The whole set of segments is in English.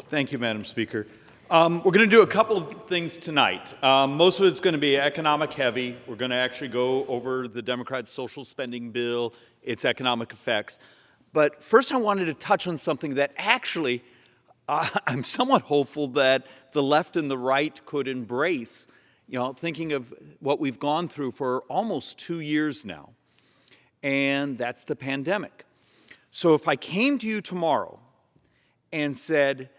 Thank you, Madam Speaker. We're going to do a couple of things tonight. Most of it's going to be economic heavy. We're going to actually go over the Democrats' social spending bill, its economic effects. But first I wanted to touch on something that actually I'm somewhat hopeful that the left and the right could embrace, thinking of what we've gone through for almost 2 years now, and that's the pandemic. So if I came to you tomorrow and said,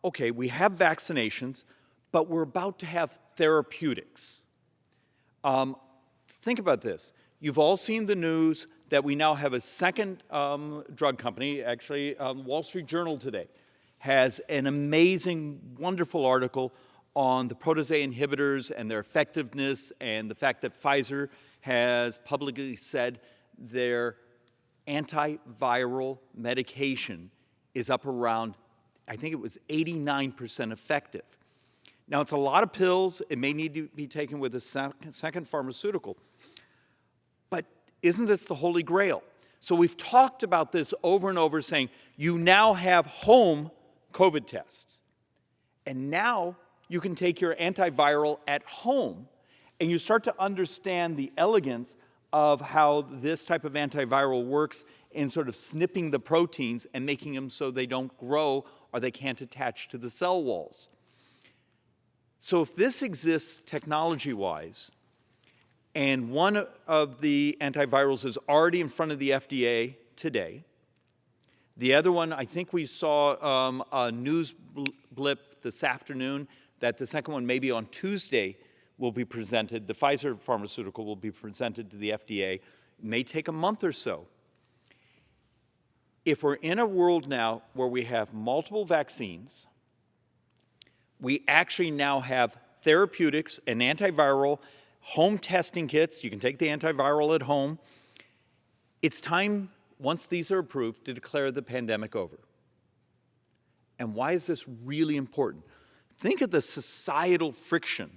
okay, we have vaccinations, but we're about to have therapeutics. Think about this. You've all seen the news that we now have a second drug company. Actually, Wall Street Journal today has an amazing, wonderful article on the protease inhibitors and their effectiveness, and the fact that Pfizer has publicly said their antiviral medication is up around, I think it was 89% effective. Now, it's a lot of pills. It may need to be taken with a second pharmaceutical. But isn't this the Holy Grail? So we've talked about this over and over, saying you now have home COVID tests. And now you can take your antiviral at home, and you start to understand the elegance of how this type of antiviral works in sort of snipping the proteins and making them so they don't grow or they can't attach to the cell walls. So if this exists technology-wise, and one of the antivirals is already in front of the FDA today, the other one, I think we saw a news blip this afternoon that the second one maybe on Tuesday will be presented. The Pfizer pharmaceutical will be presented to the FDA. It may take a month or so. If we're in a world now where we have multiple vaccines, we actually now have therapeutics and antiviral home testing kits. You can take the antiviral at home. It's time, once these are approved, to declare the pandemic over. And why is this really important? Think of the societal friction,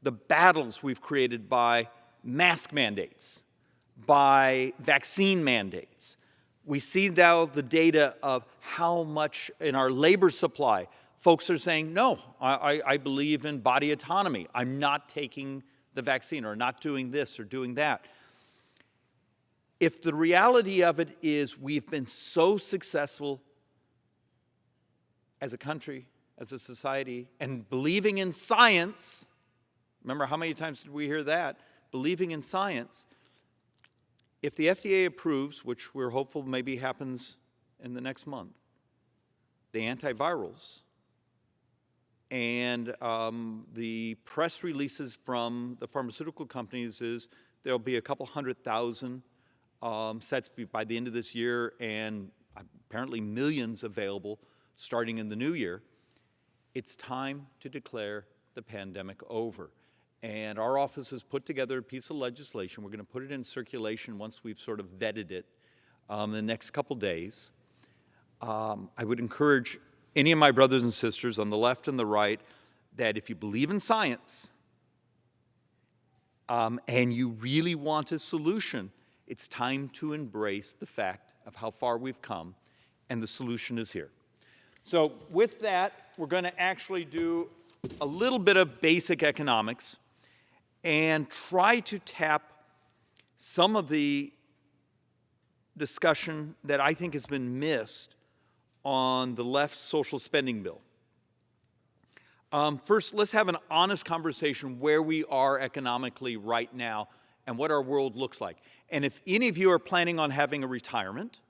the battles we've created by mask mandates, by vaccine mandates. We see now the data of how much in our labor supply folks are saying, no, I believe in body autonomy. I'm not taking the vaccine or not doing this or doing that. If the reality of it is we've been so successful as a country, as a society, and believing in science, remember how many times did we hear that? Believing in science. If the FDA approves, which we're hopeful maybe happens in the next month, the antivirals, and the press releases from the pharmaceutical companies is there'll be a couple 100,000 sets by the end of this year, and apparently millions available starting in the new year. It's time to declare the pandemic over. And our office has put together a piece of legislation. We're going to put it in circulation once we've sort of vetted it in the next couple days. I would encourage any of my brothers and sisters on the left and the right that if you believe in science and you really want a solution, it's time to embrace the fact of how far we've come, and the solution is here. So with that, we're going to actually do a little bit of basic economics and try to tap some of the discussion that I think has been missed on the left's social spending bill. First, let's have an honest conversation where we are economically right now and what our world looks like. And if any of you are planning on having a retirement,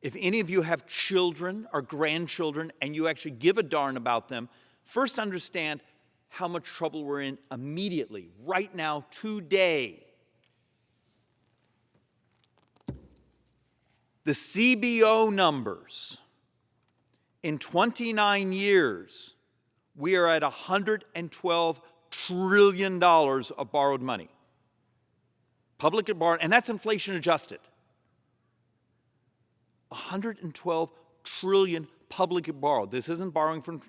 if any of you have children or grandchildren and you actually give a darn about them, first understand how much trouble we're in immediately, right now, today. The CBO numbers, in 29 years, we are at $112 trillion of borrowed money. Public borrowed, and that's inflation adjusted. 112 trillion publicly borrowed. This isn't borrowing from,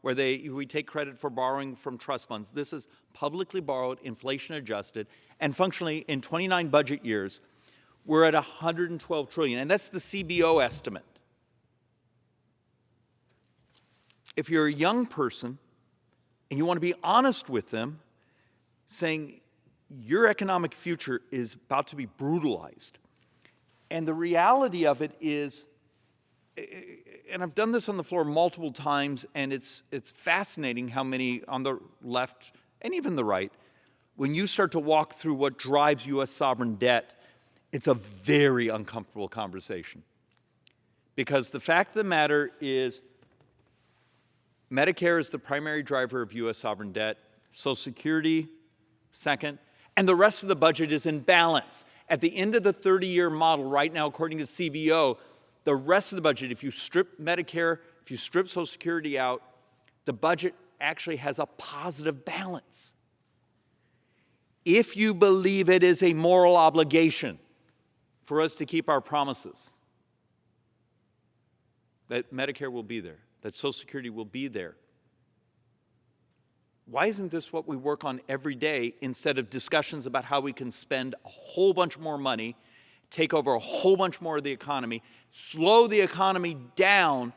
where we take credit for borrowing from trust funds. This is publicly borrowed, inflation adjusted, and functionally in 29 budget years, we're at 112 trillion, and that's the CBO estimate. if you're a young person and you want to be honest with them, saying your economic future is about to be brutalized. And the reality of it is, and I've done this on the floor multiple times, and it's fascinating how many on the left and even the right, when you start to walk through what drives U.S. sovereign debt, it's a very uncomfortable conversation. Because the fact of the matter is, Medicare is the primary driver of U.S. sovereign debt, Social Security, second, and the rest of the budget is in balance. At the end of the 30-year model right now, according to CBO, the rest of the budget, if you strip Medicare, if you strip Social Security out, the budget actually has a positive balance. If you believe it is a moral obligation for us to keep our promises, that Medicare will be there, that Social Security will be there, why isn't this what we work on every day instead of discussions about how we can spend a whole bunch more money, take over a whole bunch more of the economy, slow the economy down,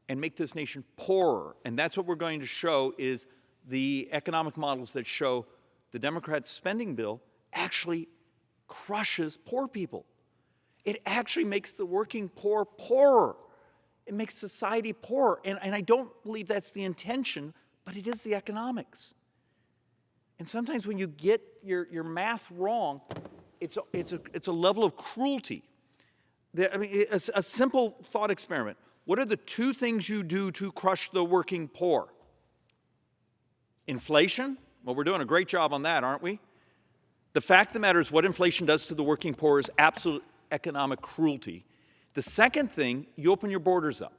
and make this nation poorer? And that's what we're going to show is the economic models that show the Democrats' spending bill actually crushes poor people. It actually makes the working poor poorer. It makes society poorer. And I don't believe that's the intention, but it is the economics. And sometimes when you get your math wrong, it's a level of cruelty. A simple thought experiment. What are the two things you do to crush the working poor? Inflation? Well, we're doing a great job on that, aren't we? The fact of the matter is what inflation does to the working poor is absolute economic cruelty. The second thing, you open your borders up,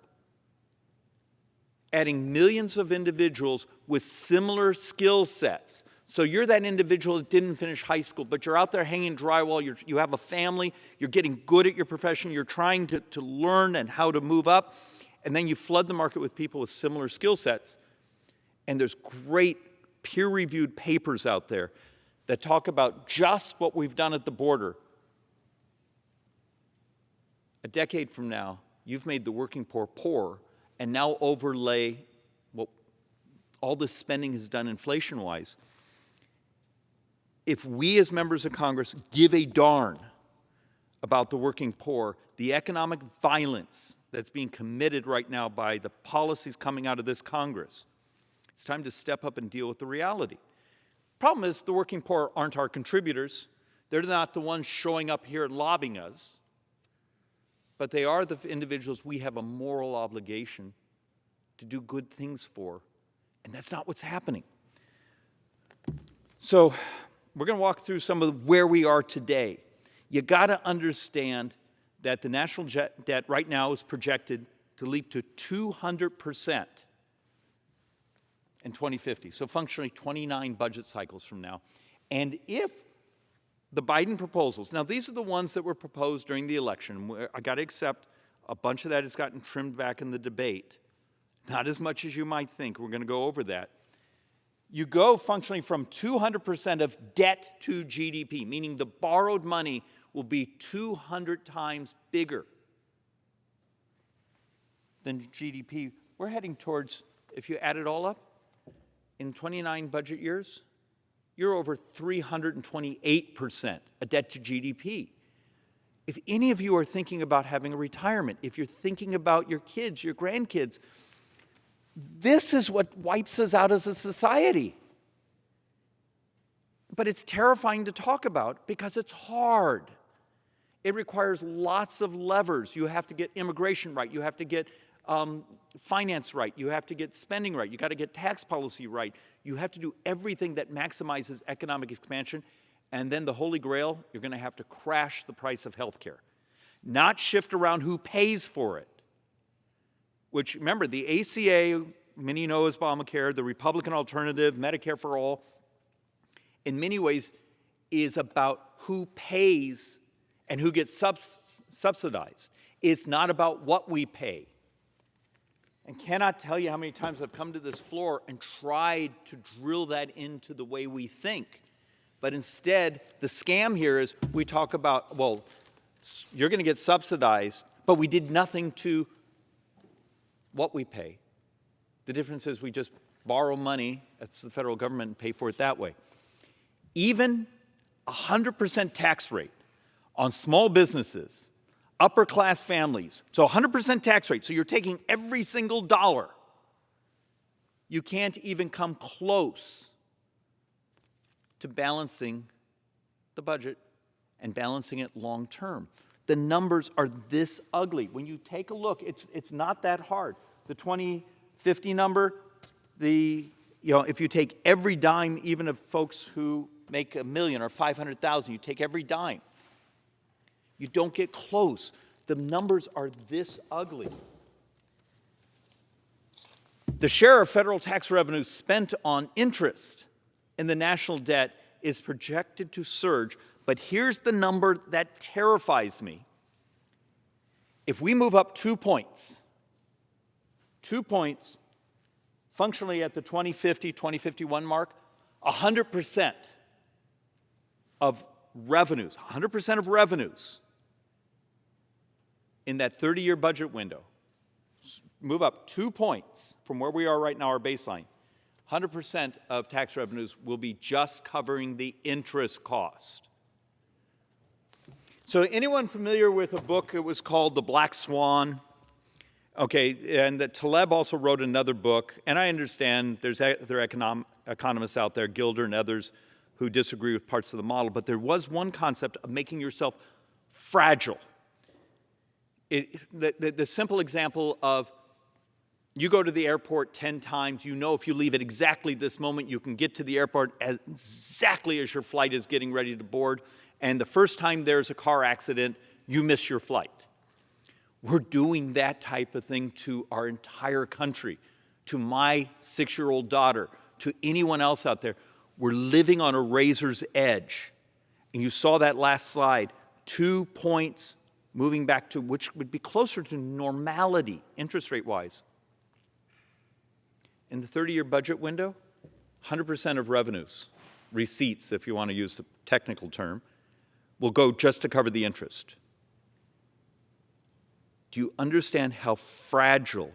adding millions of individuals with similar skill sets. So you're that individual that didn't finish high school, but you're out there hanging drywall, you have a family, you're getting good at your profession, you're trying to learn and how to move up, and then you flood the market with people with similar skill sets. And there's great peer-reviewed papers out there that talk about just what we've done at the border. A decade from now, you've made the working poor poorer, and now overlay what all this spending has done inflation-wise. If we as members of Congress give a darn about the working poor, the economic violence that's being committed right now by the policies coming out of this Congress, it's time to step up and deal with the reality. Problem is, the working poor aren't our contributors. They're not the ones showing up here and lobbying us. But they are the individuals we have a moral obligation to do good things for. And that's not what's happening. So we're going to walk through some of where we are today. You got to understand that the national debt right now is projected to leap to 200% in 2050. So functionally 29 budget cycles from now. And if the Biden proposals, now these are the ones that were proposed during the election. I got to accept a bunch of that has gotten trimmed back in the debate. Not as much as you might think. We're going to go over that. You go functionally from 200% of debt to GDP, meaning the borrowed money will be 200 times bigger than GDP. We're heading towards, if you add it all up, in 29 budget years, you're over 328% a debt to GDP. If any of you are thinking about having a retirement, if you're thinking about your kids, your grandkids, this is what wipes us out as a society. But it's terrifying to talk about because it's hard. It requires lots of levers. You have to get immigration right. You have to get finance right. You have to get spending right. You got to get tax policy right. You have to do everything that maximizes economic expansion. And then the Holy Grail, you're going to have to crash the price of health care. Not shift around who pays for it. Which, remember, the ACA, many know as Obamacare, the Republican alternative, Medicare for all, in many ways is about who pays and who gets subsidized. It's not about what we pay. And cannot tell you how many times I've come to this floor and tried to drill that into the way we think. But instead, the scam here is we talk about, well, you're going to get subsidized, but we did nothing to what we pay. The difference is we just borrow money, that's the federal government, and pay for it that way. Even 100% tax rate on small businesses, upper class families, so 100% tax rate, so you're taking every single dollar. You can't even come close to balancing the budget and balancing it long term. The numbers are this ugly. When you take a look, it's not that hard. The 2050 number, if you take every dime, even of folks who make $1 million or 500,000, you take every dime. You don't get close. The numbers are this ugly. The share of federal tax revenues spent on interest in the national debt is projected to surge, but here's the number that terrifies me. If we move up 2 points, functionally at the 2050, 2051 mark, 100% of revenues, 100% of revenues in that 30-year budget window, move up 2 points from where we are right now, our baseline, 100% of tax revenues will be just covering the interest cost. So anyone familiar with a book? It was called The Black Swan. Okay, and Taleb also wrote another book, and I understand there are economists out there, Gilder and others, who disagree with parts of the model, but there was one concept of making yourself fragile. The simple example of you go to the airport 10 times, you know if you leave at exactly this moment, you can get to the airport exactly as your flight is getting ready to board, and the first time there's a car accident, you miss your flight. We're doing that type of thing to our entire country, to my 6-year-old daughter, to anyone else out there. We're living on a razor's edge. And you saw that last slide, 2 points moving back to which would be closer to normality, interest rate-wise. In the 30-year budget window, 100% of revenues, receipts, if you want to use the technical term, will go just to cover the interest. Do you understand how fragile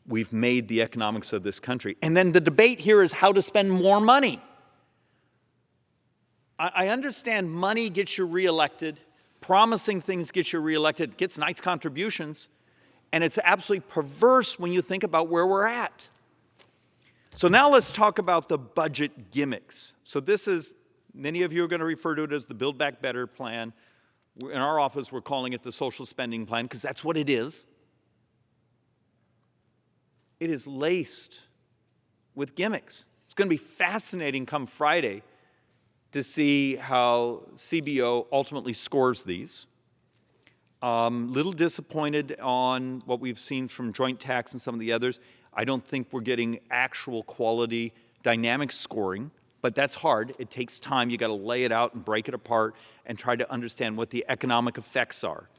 we've made the economics of this country? And then the debate here is how to spend more money. I understand money gets you reelected, promising things get you reelected, gets nice contributions, and it's absolutely perverse when you think about where we're at. So now let's talk about the budget gimmicks. So this is, many of you are going to refer to it as the Build Back Better plan. In our office, we're calling it the social spending plan because that's what it is. It is laced with gimmicks. It's going to be fascinating come Friday to see how CBO ultimately scores these. Little disappointed on what we've seen from joint tax and some of the others. I don't think we're getting actual quality dynamic scoring, but that's hard. It takes time. You got to lay it out and break it apart and try to understand what the economic effects are.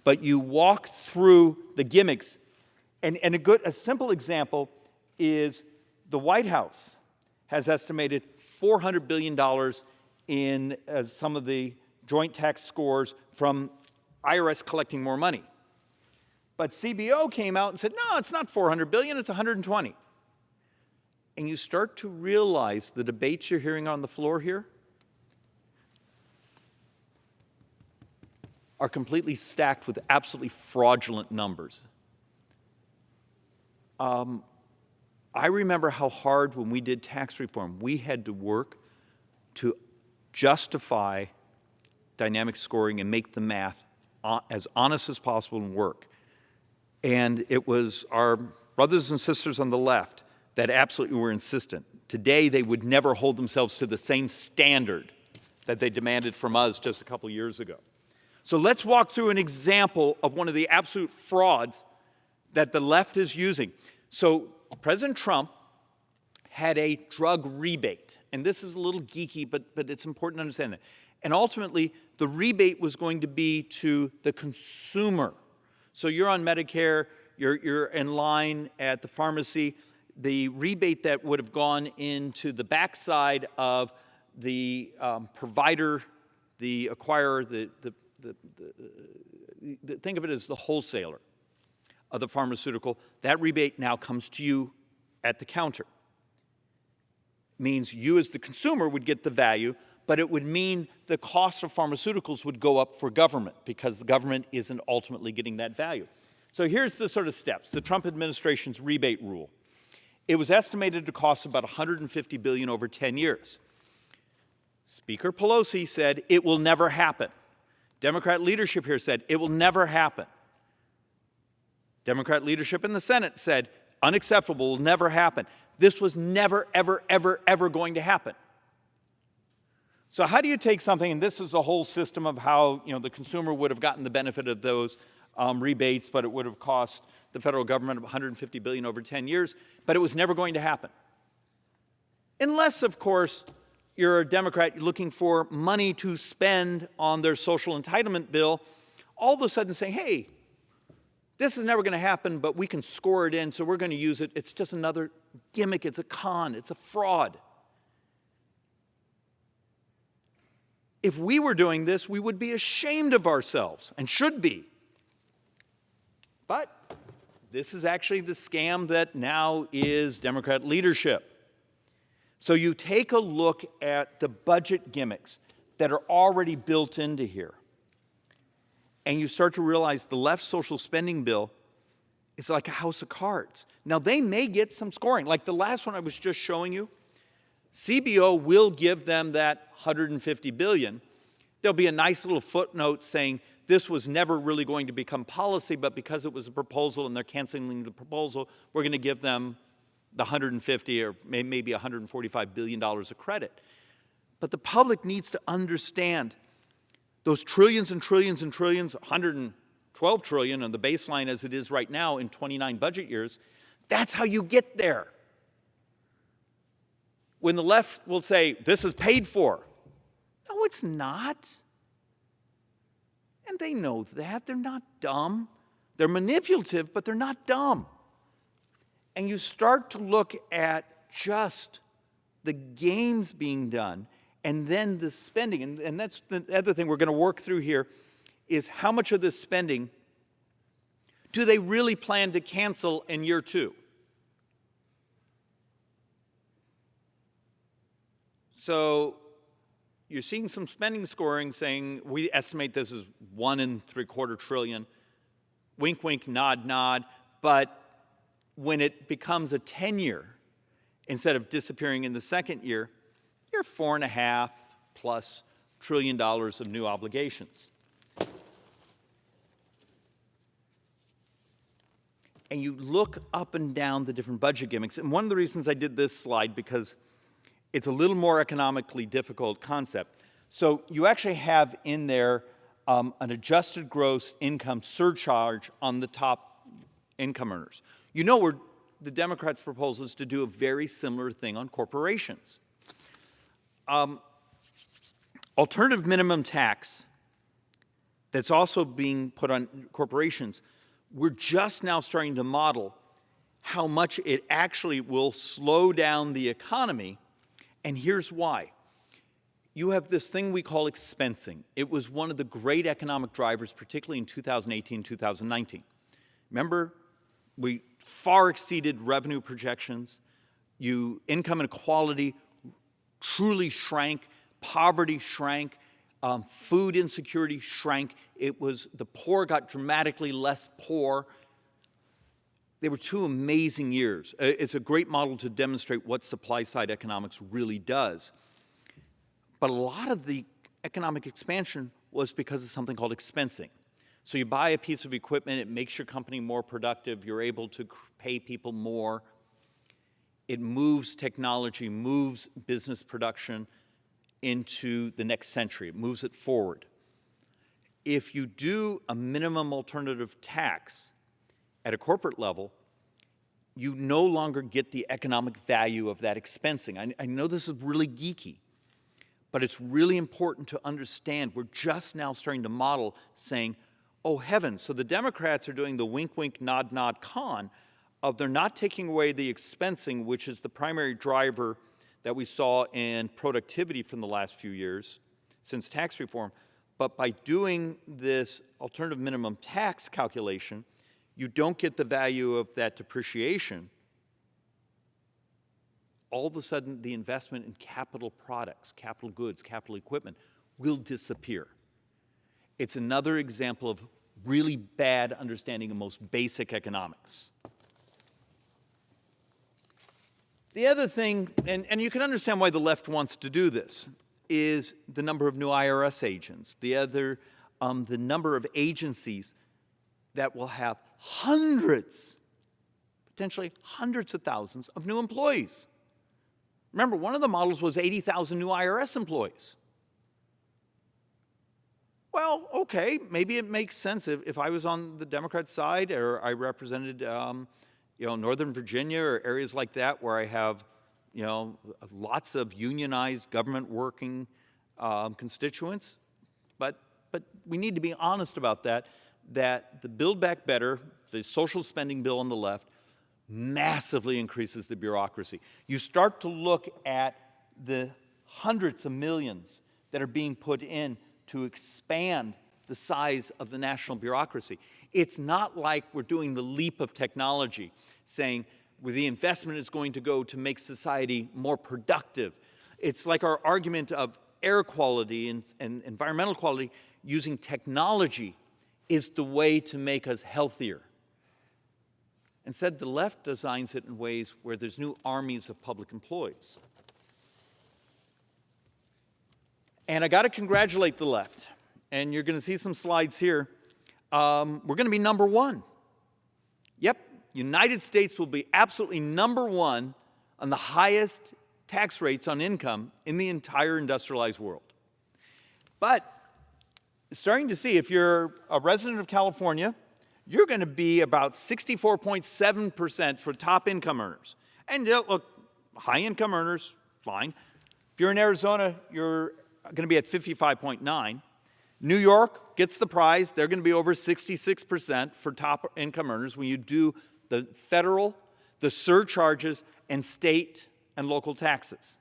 But you walk through the gimmicks, and a simple example is the White House has estimated $400 billion in some of the joint tax scores from IRS collecting more money. But CBO came out and said, no, it's not $400 billion, it's $120. And you start to realize the debates you're hearing on the floor here are completely stacked with absolutely fraudulent numbers. I remember how hard when we did tax reform, we had to work to justify dynamic scoring and make the math as honest as possible and work. And it was our brothers and sisters on the left that absolutely were insistent. Today, they would never hold themselves to the same standard that they demanded from us just a couple years ago. So let's walk through an example of one of the absolute frauds that the left is using. So President Trump had a drug rebate. And this is a little geeky, but it's important to understand that. And ultimately, the rebate was going to be to the consumer. So you're on Medicare, you're in line at the pharmacy. The rebate that would have gone into the backside of the provider, the acquirer, think of it as the wholesaler. of the pharmaceutical, that rebate now comes to you at the counter. Means you as the consumer would get the value, but it would mean the cost of pharmaceuticals would go up for government because the government isn't ultimately getting that value. So here's the sort of steps. The Trump administration's rebate rule. It was estimated to cost about $150 billion over 10 years. Speaker Pelosi said it will never happen. Democrat leadership here said it will never happen. Democrat leadership in the Senate said unacceptable, will never happen. This was never, ever, ever, ever going to happen. So how do you take something, and this is the whole system of how the consumer would have gotten the benefit of those rebates, but it would have cost the federal government $150 billion over 10 years, but it was never going to happen. Unless, of course, you're a Democrat looking for money to spend on their social entitlement bill, all of a sudden saying, hey, this is never going to happen, but we can score it in, so we're going to use it. It's just another gimmick. It's a con. It's a fraud. If we were doing this, we would be ashamed of ourselves, and should be. But this is actually the scam that now is Democrat leadership. So you take a look at the budget gimmicks that are already built into here, and you start to realize the left social spending bill is like a house of cards. Now, they may get some scoring. Like the last one I was just showing you, CBO will give them that $150 billion. There'll be a nice little footnote saying this was never really going to become policy, but because it was a proposal and they're canceling the proposal, we're going to give them the $150 or maybe $145 billion of credit. But the public needs to understand those trillions and trillions and trillions, 112 trillion on the baseline as it is right now in 29 budget years, that's how you get there. When the left will say, this is paid for. No, it's not. And they know that. They're not dumb. They're manipulative, but they're not dumb. And you start to look at just the games being done and then the spending. And that's the other thing we're going to work through here is how much of this spending do they really plan to cancel in year 2? So you're seeing some spending scoring saying we estimate this is $1.75 trillion. Wink, wink, nod, nod. But when it becomes a 10-year, instead of disappearing in the second year, you're $4.5+ trillion of new obligations. And you look up and down the different budget gimmicks. And one of the reasons I did this slide, because it's a little more economically difficult concept. So you actually have in there an adjusted gross income surcharge on the top income earners. You know where the Democrats' proposal is to do a very similar thing on corporations. Alternative minimum tax that's also being put on corporations, we're just now starting to model how much it actually will slow down the economy. And here's why. You have this thing we call expensing. It was one of the great economic drivers, particularly in 2018, 2019. Remember, we far exceeded revenue projections. Income inequality truly shrank. Poverty shrank. Food insecurity shrank. The poor got dramatically less poor. They were 2 amazing years. It's a great model to demonstrate what supply-side economics really does. But a lot of the economic expansion was because of something called expensing. So you buy a piece of equipment, it makes your company more productive, you're able to pay people more. It moves technology, moves business production into the next century. It moves it forward. If you do a minimum alternative tax at a corporate level, you no longer get the economic value of that expensing. I know this is really geeky, but it's really important to understand. We're just now starting to model saying, oh heavens, so the Democrats are doing the wink, wink, nod, nod con of they're not taking away the expensing, which is the primary driver that we saw in productivity from the last few years since tax reform. But by doing this alternative minimum tax calculation, you don't get the value of that depreciation, all of a sudden the investment in capital products, capital goods, capital equipment will disappear. It's another example of really bad understanding of most basic economics. The other thing, and you can understand why the left wants to do this, is the number of new IRS agents. The number of agencies that will have hundreds, potentially hundreds of thousands of new employees. Remember, one of the models was 80,000 new IRS employees. Well, okay, maybe it makes sense if I was on the Democrat side or I represented Northern Virginia or areas like that where I have lots of unionized government working constituents. But we need to be honest about that the Build Back Better, the social spending bill on the left, massively increases the bureaucracy. You start to look at the hundreds of millions that are being put in to expand the size of the national bureaucracy. It's not like we're doing the leap of technology, saying where the investment is going to go to make society more productive. It's like our argument of air quality and environmental quality, using technology is the way to make us healthier. Instead, the left designs it in ways where there's new armies of public employees. And I got to congratulate the left. And you're going to see some slides here. We're going to be number one. Yep, United States will be absolutely number one on the highest tax rates on income in the entire industrialized world. But starting to see, if you're a resident of California, you're going to be about 64.7% for top income earners. And look, high income earners, fine. If you're in Arizona, you're going to be at 55.9. New York gets the prize. They're going to be over 66% for top income earners when you do the federal, the surcharges, and state and local taxes.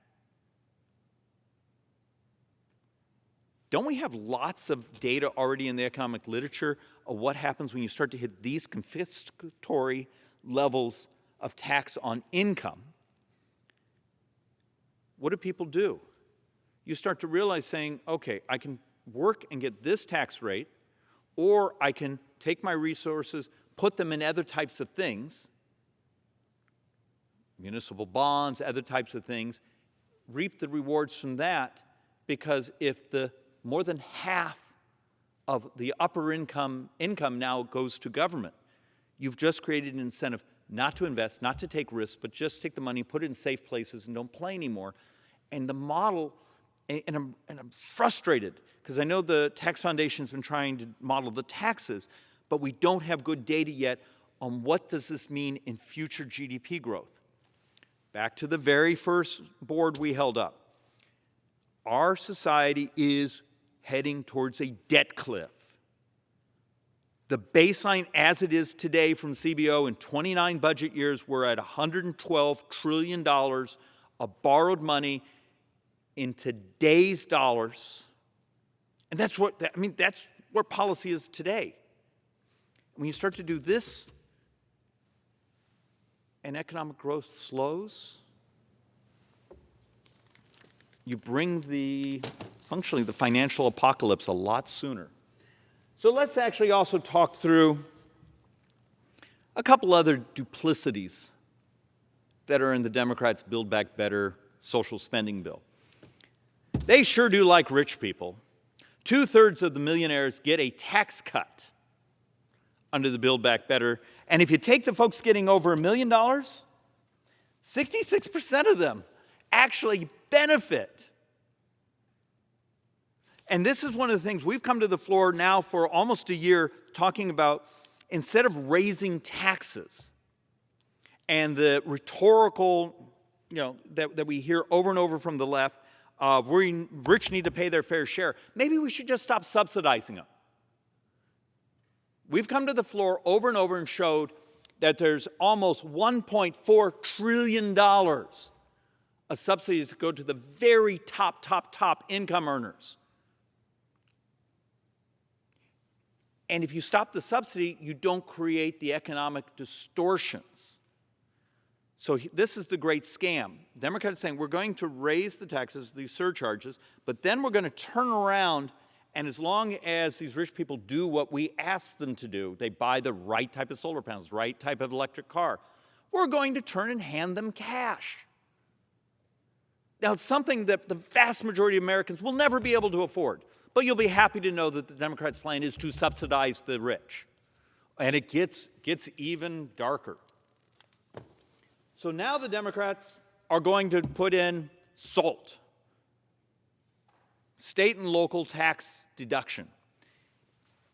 Don't we have lots of data already in the economic literature of what happens when you start to hit these confiscatory levels of tax on income? What do people do? You start to realize saying, okay, I can work and get this tax rate, or I can take my resources, put them in other types of things, municipal bonds, other types of things, reap the rewards from that, because if the more than half of the upper income now goes to government, you've just created an incentive not to invest, not to take risks, but just take the money, put it in safe places, and don't play anymore. And the model, and I'm frustrated, because I know the Tax Foundation's been trying to model the taxes, but we don't have good data yet on what does this mean in future GDP growth. Back to the very first board we held up. Our society is heading towards a debt cliff. The baseline as it is today from CBO in 29 budget years, we're at $112 trillion of borrowed money in today's dollars. And that's where policy is today. When you start to do this and economic growth slows, you bring functionally the financial apocalypse a lot sooner. So let's actually also talk through a couple other duplicities that are in the Democrats' Build Back Better social spending bill. They sure do like rich people. 2/3 of the millionaires get a tax cut under the Build Back Better. And if you take the folks getting over $1 million, 66% of them actually benefit. And this is one of the things we've come to the floor now for almost a year talking about, instead of raising taxes and the rhetorical, that we hear over and over from the left, rich need to pay their fair share. Maybe we should just stop subsidizing them. We've come to the floor over and over and showed that there's almost $1.4 trillion of subsidies that go to the very top income earners. And if you stop the subsidy, you don't create the economic distortions. So this is the great scam. Democrats are saying we're going to raise the taxes, these surcharges, but then we're going to turn around, and as long as these rich people do what we ask them to do, they buy the right type of solar panels, right type of electric car, we're going to turn and hand them cash. Now, it's something that the vast majority of Americans will never be able to afford, but you'll be happy to know that the Democrats' plan is to subsidize the rich. And it gets even darker. So now the Democrats are going to put in SALT, state and local tax deduction.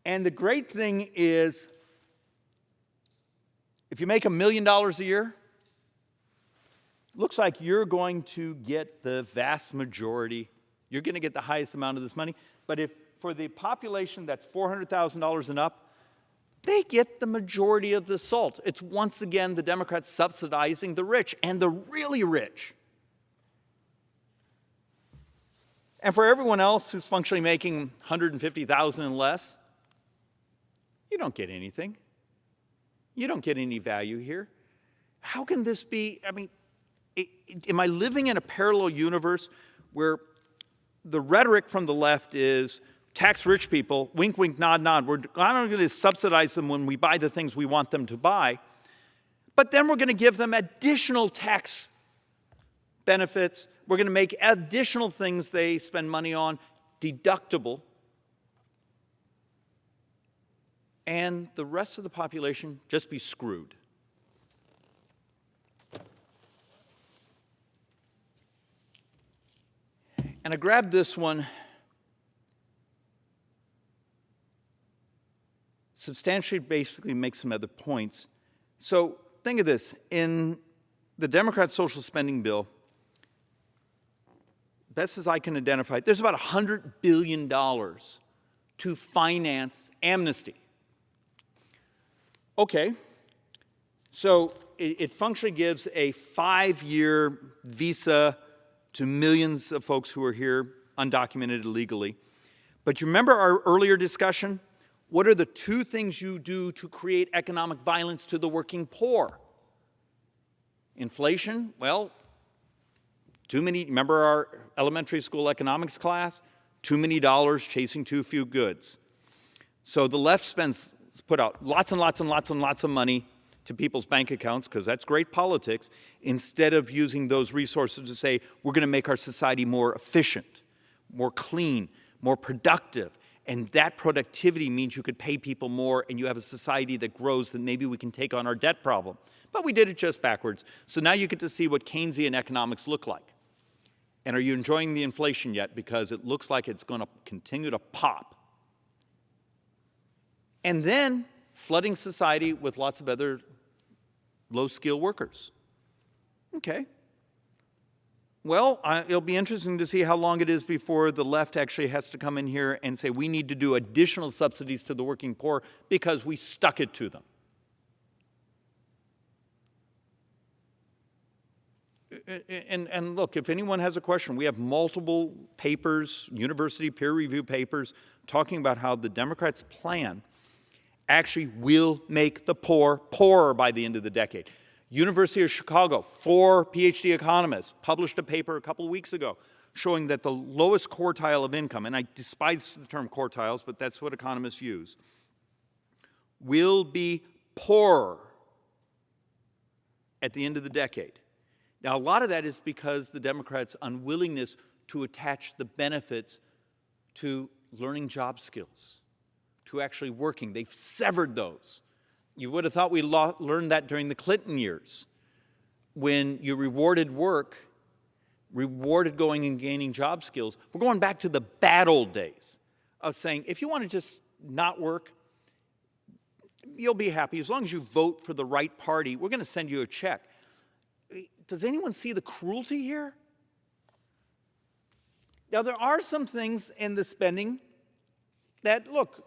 And the great thing is, if you make $1 million a year, looks like you're going to get the vast majority. You're going to get the highest amount of this money. But if for the population that's $400,000 and up, they get the majority of the SALT. It's once again the Democrats subsidizing the rich and the really rich. And for everyone else who's functionally making $150,000 and less, you don't get anything. You don't get any value here. How can this be? I mean, am I living in a parallel universe where the rhetoric from the left is tax rich people, wink, wink, nod, nod. We're not only going to subsidize them when we buy the things we want them to buy, but then we're going to give them additional tax benefits. We're going to make additional things they spend money on deductible. And the rest of the population just be screwed. And I grabbed this one. Substantially basically makes some other points. So think of this. In the Democrat social spending bill, best as I can identify, there's about $100 billion to finance amnesty. Okay, so it functionally gives a 5-year visa to millions of folks who are here undocumented illegally. But you remember our earlier discussion? What are the two things you do to create economic violence to the working poor? Inflation, well, too many, remember our elementary school economics class? Too many dollars chasing too few goods. So the left put out lots and lots and lots and lots of money to people's bank accounts, because that's great politics, instead of using those resources to say, we're going to make our society more efficient, more clean, more productive. And that productivity means you could pay people more and you have a society that grows, then maybe we can take on our debt problem. But we did it just backwards. So now you get to see what Keynesian economics look like. And are you enjoying the inflation yet? Because it looks like it's going to continue to pop. And then flooding society with lots of other low-skilled workers. Okay. Well, it'll be interesting to see how long it is before the left actually has to come in here and say we need to do additional subsidies to the working poor because we stuck it to them. And look, if anyone has a question, we have multiple papers, university peer review papers, talking about how the Democrats' plan actually will make the poor poorer by the end of the decade. University of Chicago, 4 PhD economists published a paper a couple of weeks ago showing that the lowest quartile of income, and I despise the term quartiles, but that's what economists use, will be poorer at the end of the decade. Now, a lot of that is because the Democrats' unwillingness to attach the benefits to learning job skills, to actually working. They've severed those. You would have thought we learned that during the Clinton years, when you rewarded work, rewarded going and gaining job skills. We're going back to the bad old days of saying, if you want to just not work, you'll be happy. As long as you vote for the right party, we're going to send you a check. Does anyone see the cruelty here? Now, there are some things in the spending that, look,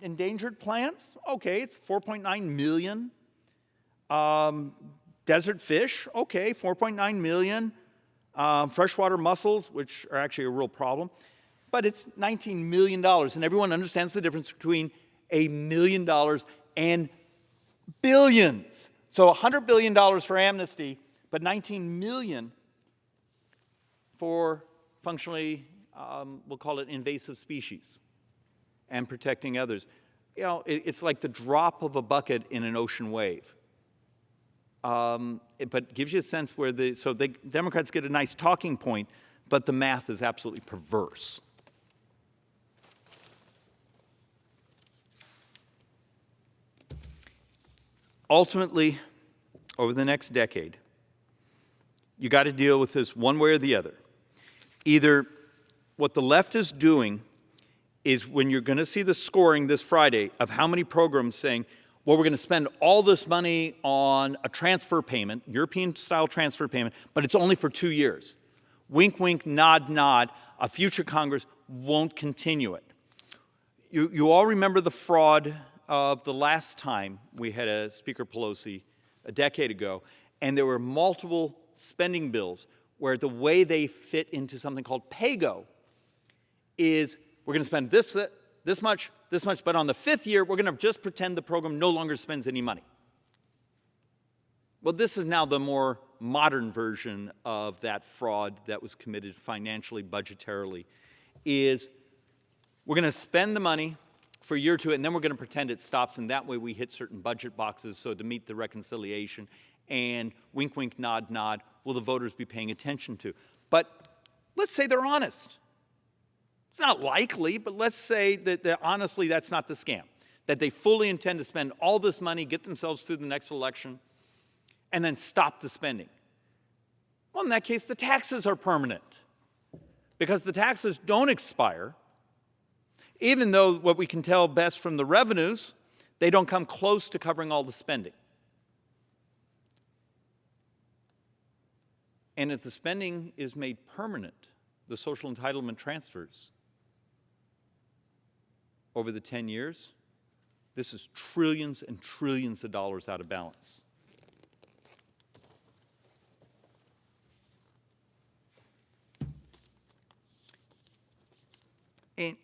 endangered plants, okay, it's 4.9 million. Desert fish, okay, 4.9 million. Freshwater mussels, which are actually a real problem, but it's $19 million, and everyone understands the difference between $1 million and billions. So $100 billion for amnesty, but $19 million for functionally, we'll call it invasive species and protecting others. You know, it's like the drop of a bucket in an ocean wave. But gives you a sense where Democrats get a nice talking point, but the math is absolutely perverse. Ultimately, over the next decade, you got to deal with this one way or the other. Either what the left is doing is when you're going to see the scoring this Friday of how many programs saying, well, we're going to spend all this money on a transfer payment, European-style transfer payment, but it's only for 2 years. Wink, wink, nod, nod. A future Congress won't continue it. You all remember the fraud of the last time we had a Speaker Pelosi a decade ago, and there were multiple spending bills where the way they fit into something called paygo is we're going to spend this much, but on the 5th year, we're going to just pretend the program no longer spends any money. Well, this is now the more modern version of that fraud that was committed financially, budgetarily, is we're going to spend the money for a year or two, and then we're going to pretend it stops, and that way we hit certain budget boxes so to meet the reconciliation, and wink, wink, nod, nod, will the voters be paying attention to? But let's say they're honest. It's not likely, but let's say that honestly that's not the scam, that they fully intend to spend all this money, get themselves through the next election, and then stop the spending. Well, in that case, the taxes are permanent because the taxes don't expire, even though what we can tell best from the revenues, they don't come close to covering all the spending. And if the spending is made permanent, the social entitlement transfers over the 10 years, this is trillions and trillions of dollars out of balance. And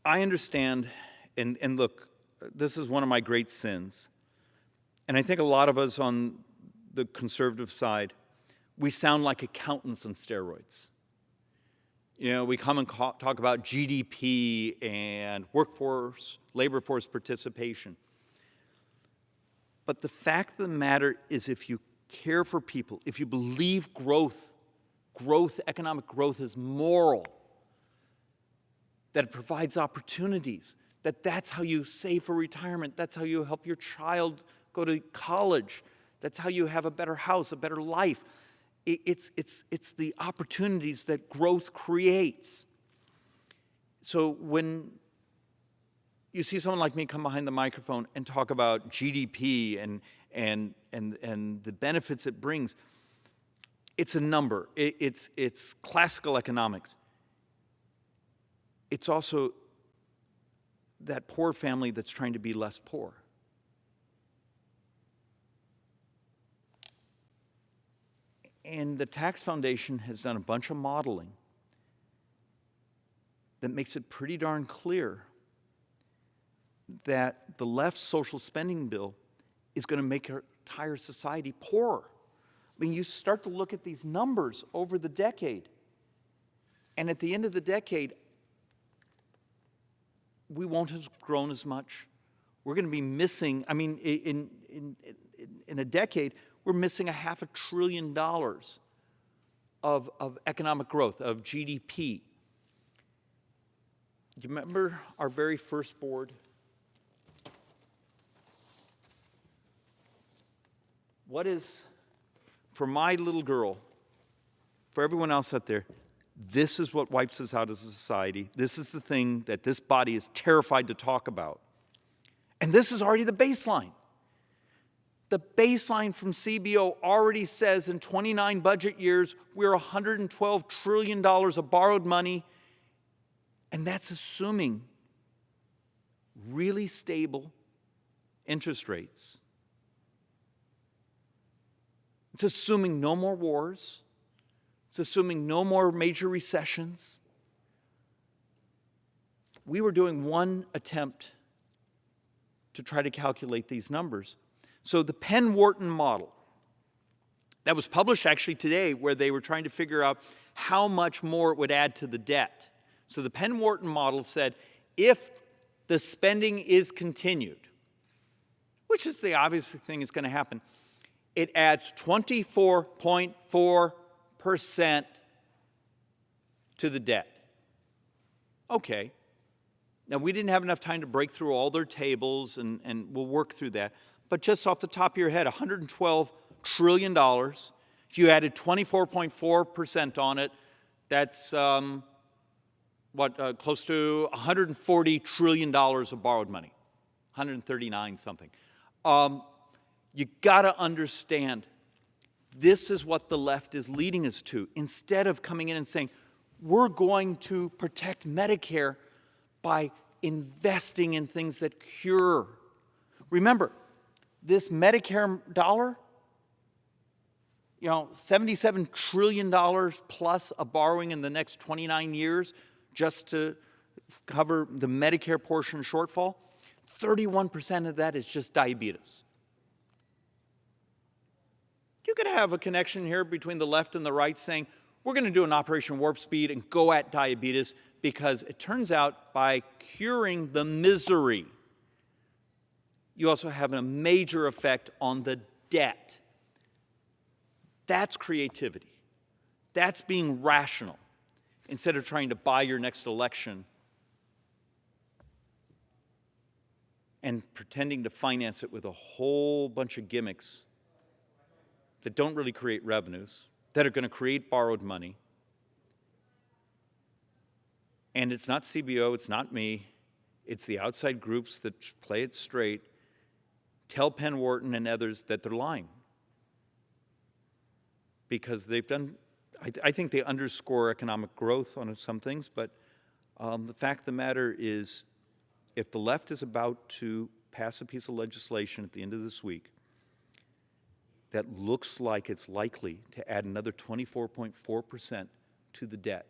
I understand, and look, this is one of my great sins. And I think a lot of us on the conservative side, we sound like accountants on steroids. You know, we come and talk about GDP and workforce, labor force participation. But the fact of the matter is if you care for people, if you believe economic growth is moral, that it provides opportunities, that's how you save for retirement, that's how you help your child go to college, that's how you have a better house, a better life. It's the opportunities that growth creates. So when you see someone like me come behind the microphone and talk about GDP and the benefits it brings, it's a number. It's classical economics. It's also that poor family that's trying to be less poor. And the Tax Foundation has done a bunch of modeling that makes it pretty darn clear that the left's social spending bill is going to make our entire society poorer. I mean, you start to look at these numbers over the decade, and at the end of the decade, we won't have grown as much. We're going to be missing, I mean, in a decade, we're missing $500 billion of economic growth, of GDP. Do you remember our very first board? What is, for my little girl, for everyone else out there, this is what wipes us out as a society. This is the thing that this body is terrified to talk about. And this is already the baseline. The baseline from CBO already says in 29 budget years, we're $112 trillion of borrowed money, and that's assuming really stable interest rates. It's assuming no more wars. It's assuming no more major recessions. we were doing one attempt to try to calculate these numbers. So the Penn-Wharton model, that was published actually today, where they were trying to figure out how much more it would add to the debt. So the Penn-Wharton model said, if the spending is continued, which is the obvious thing is going to happen, it adds 24.4% to the debt. Okay. Now, we didn't have enough time to break through all their tables, and we'll work through that. But just off the top of your head, $112 trillion. If you added 24.4% on it, that's close to $140 trillion of borrowed money, 139 something. You got to understand, this is what the left is leading us to. Instead of coming in and saying, we're going to protect Medicare by investing in things that cure. Remember, this Medicare dollar, $77 trillion plus of borrowing in the next 29 years just to cover the Medicare portion shortfall, 31% of that is just diabetes. You could have a connection here between the left and the right saying, we're going to do an Operation Warp Speed and go at diabetes, because it turns out by curing the misery, you also have a major effect on the debt. That's creativity. That's being rational, instead of trying to buy your next election and pretending to finance it with a whole bunch of gimmicks that don't really create revenues, that are going to create borrowed money. And it's not CBO, it's not me, it's the outside groups that play it straight, tell Penn-Wharton and others that they're lying. Because they've done, I think they underscore economic growth on some things, but the fact of the matter is, if the left is about to pass a piece of legislation at the end of this week that looks like it's likely to add another 24.4% to the debt,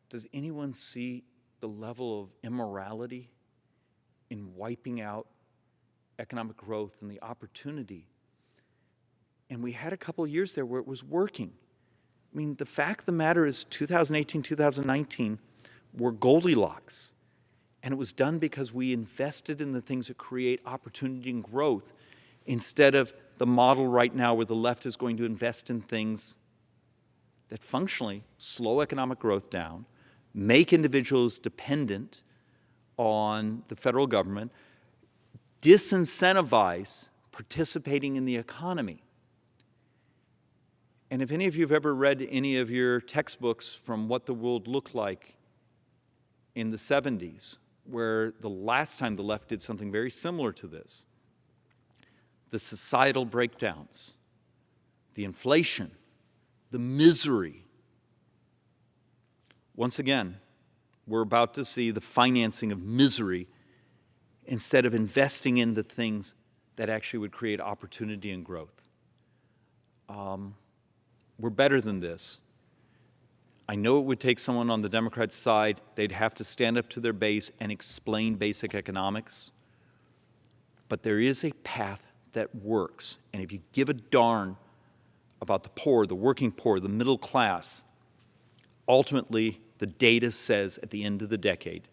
does anyone see the level of immorality in wiping out economic growth and the opportunity? And we had a couple of years there where it was working. I mean, the fact of the matter is 2018, 2019 were Goldilocks. And it was done because we invested in the things that create opportunity and growth, instead of the model right now where the left is going to invest in things that functionally slow economic growth down, make individuals dependent on the federal government, disincentivize participating in the economy. And if any of you have ever read any of your textbooks from what the world looked like in the 70s, where the last time the left did something very similar to this, the societal breakdowns, the inflation, the misery. Once again, we're about to see the financing of misery instead of investing in the things that actually would create opportunity and growth. We're better than this. I know it would take someone on the Democrat side, they'd have to stand up to their base and explain basic economics. But there is a path that works. And if you give a darn about the poor, the working poor, the middle class, ultimately the data says at the end of the decade,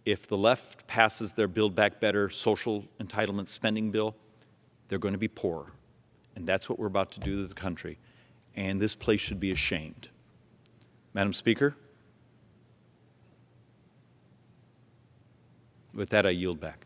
if the left passes their Build Back Better social entitlement spending bill, they're going to be poorer. And that's what we're about to do to the country. And this place should be ashamed. Madam Speaker, with that I yield back.